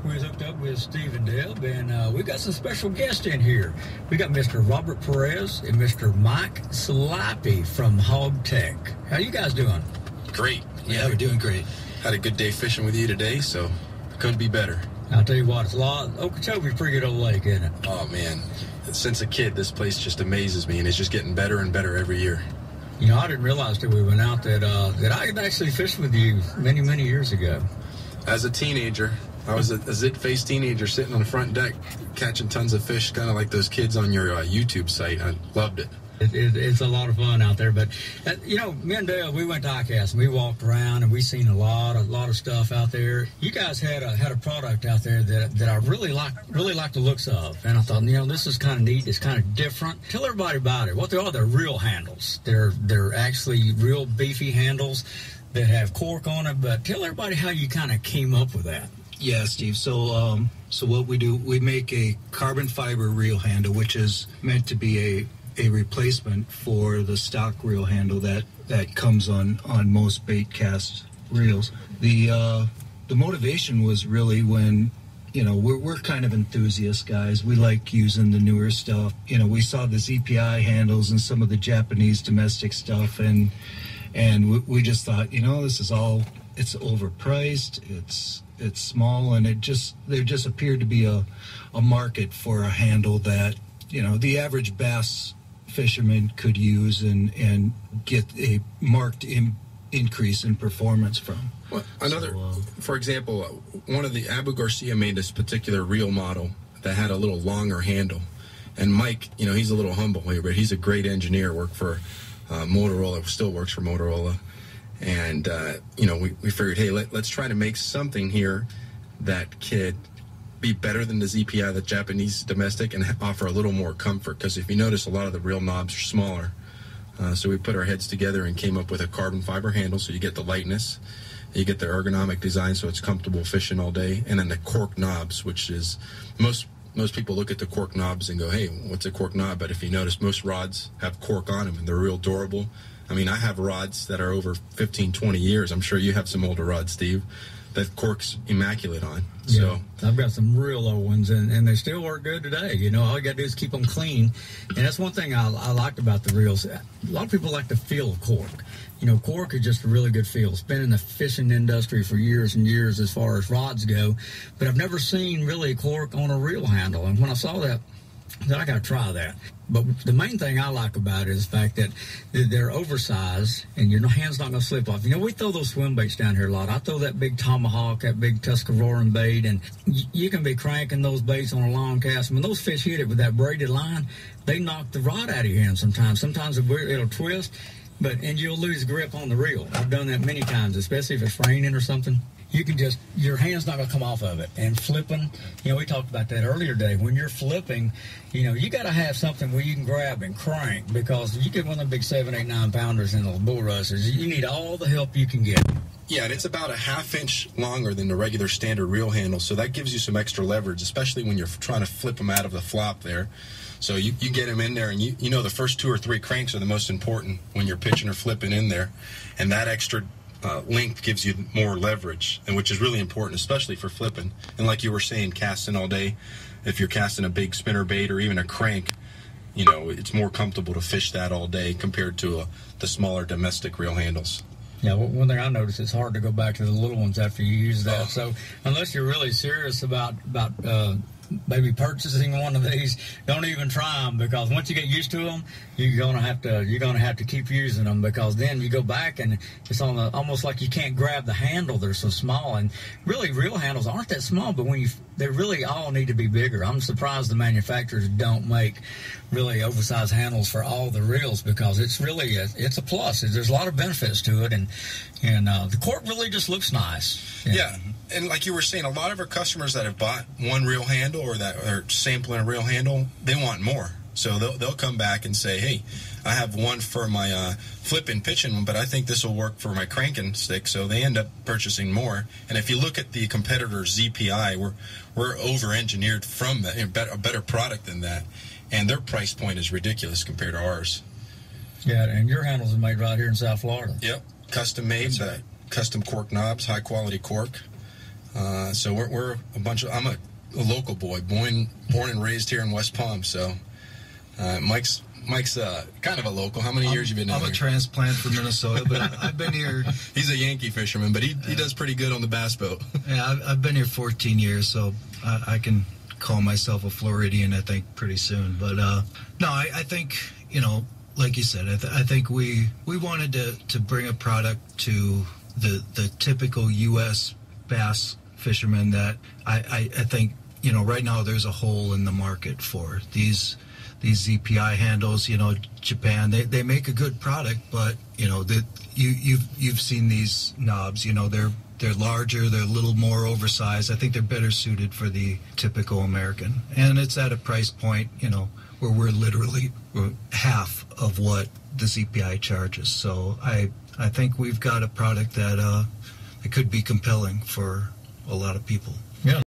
We're hooked up with Steve and Deb, and we've got some special guests in here. We got Mr. Robert Perez and Mr. Mike Slappy from Hawg Tech. How you guys doing? Great. Yeah, we're doing great. Had a good day fishing with you today, so couldn't be better. I'll tell you what, it's a lot. Okeechobee's a pretty good old lake, isn't it? Oh, man. Since a kid, this place just amazes me, and it's just getting better and better every year. You know, I didn't realize till we went out that I had actually fished with you many, many years ago. As a teenager, I was a zit-faced teenager sitting on the front deck catching tons of fish, kind of like those kids on your YouTube site. I loved it. It's a lot of fun out there, but you know, me and Dale, we went diecast and we walked around and we seen a lot of stuff out there. You guys had a product out there that I really like the looks of, and I thought, you know, this is kind of neat. It's kind of different. Tell everybody about it. What they are? They're real handles. They're actually real beefy handles that have cork on it. But tell everybody how you kind of came up with that. Yeah, Steve. So what we do, we make a carbon fiber reel handle, which is meant to be a replacement for the stock reel handle that comes on most bait cast reels. The motivation was really when, you know, we're kind of enthusiast guys. We like using the newer stuff. You know, we saw the ZPI handles and some of the Japanese domestic stuff, and we just thought, you know, this is all, it's overpriced, it's small, and there just appeared to be a market for a handle that, you know, the average bass fisherman could use and get a marked increase in performance from. Well, for example, one of the Abu Garcia made this particular reel model that had a little longer handle, and Mike, you know, he's a little humble here, but he's a great engineer. Worked for Motorola, still works for Motorola, and you know, we figured, hey, let's try to make something here that could be better than the ZPI, the Japanese domestic, and offer a little more comfort. Because if you notice, a lot of the reel knobs are smaller. So we put our heads together and came up with a carbon fiber handle, so you get the lightness, you get the ergonomic design, so it's comfortable fishing all day, and then the cork knobs, which is most people look at the cork knobs and go, hey, what's a cork knob? But if you notice, most rods have cork on them, and they're real durable. I mean, I have rods that are over 15, 20 years. I'm sure you have some older rods, Steve, that cork's immaculate on. Yeah, so I've got some real old ones, and they still work good today. You know, all you got to do is keep them clean, and that's one thing I liked about the reels. A lot of people like the feel of cork. You know, cork is just a really good feel. It's been in the fishing industry for years and years as far as rods go, but I've never seen really cork on a reel handle, and when I saw that, I got to try that. But the main thing I like about it is the fact that they're oversized and your hand's not going to slip off. You know, we throw those swim baits down here a lot. I throw that big tomahawk, that big Tuscaroran bait, and you can be cranking those baits on a long cast. When those fish hit it with that braided line, they knock the rod out of your hand sometimes. Sometimes it'll twist, and you'll lose grip on the reel. I've done that many times, especially if it's raining or something. You can just, your hand's not going to come off of it. And flipping, you know, we talked about that earlier today. When you're flipping, you know, you got to have something where you can grab and crank, because you get one of them big 7, 8, 9 pounders in those bull rushes, you need all the help you can get. Yeah, and it's about a half-inch longer than the regular standard reel handle, so that gives you some extra leverage, especially when you're trying to flip them out of the flop there. So you get them in there, and you know the first 2 or 3 cranks are the most important when you're pitching or flipping in there, and that extra length gives you more leverage, and which is really important, especially for flipping. And like you were saying, casting all day, if you're casting a big spinner bait or even a crank, you know, it's more comfortable to fish that all day compared to the smaller domestic reel handles. Yeah, one thing I noticed, it's hard to go back to the little ones after you use that. So unless you're really serious about maybe purchasing one of these, don't even try them, because once you get used to them, you're gonna have to keep using them, because then you go back and it's almost like you can't grab the handle. They're so small, and really reel handles aren't that small, but they really all need to be bigger. I'm surprised the manufacturers don't make really oversized handles for all the reels, because it's really it's a plus. There's a lot of benefits to it, and the cork really just looks nice. Yeah. And like you were saying, a lot of our customers that have bought one reel handle or that are sampling a reel handle, they want more. So they'll come back and say, hey, I have one for my flipping pitching one, but I think this will work for my cranking stick. So they end up purchasing more. And if you look at the competitor's ZPI, we're over-engineered from that, a better product than that. And their price point is ridiculous compared to ours. Yeah, and your handles are made right here in South Florida. Yep, custom made, custom cork knobs, high-quality cork. So we're a bunch of. I'm a local boy, born and raised here in West Palm. So Mike's kind of a local. How many years you been down I'm here? a transplant from Minnesota, but I've been here. He's a Yankee fisherman, but he does pretty good on the bass boat. Yeah, I've been here 14 years, so I can call myself a Floridian, I think, pretty soon. But no, I think, like you said, I think we wanted to bring a product to the typical U.S. bass fishermen that I think, right now there's a hole in the market for these ZPI handles. Japan, they make a good product, but you've seen these knobs. They're larger, they're a little more oversized. I think they're better suited for the typical American, and it's at a price point where we're literally half of what the ZPI charges. So I think we've got a product that it could be compelling for a lot of people.